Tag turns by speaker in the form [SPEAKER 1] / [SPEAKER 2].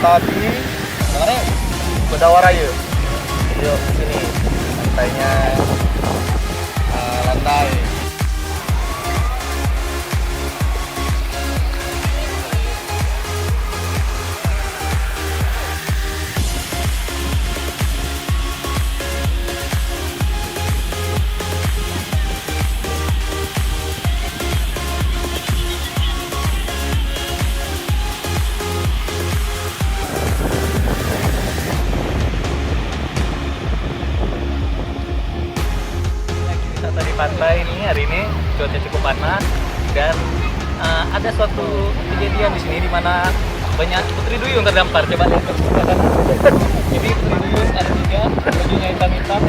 [SPEAKER 1] wisata di mana? Bedawaraya. Yuk sini pantainya landai.
[SPEAKER 2] Di pantai ini hari ini cuaca cukup panas dan ada suatu kejadian di sini di mana banyak putri duyung terdampar. Coba lihat ke sebelah kanan. Ini putri duyung ada 3, bajunya hitam-hitam.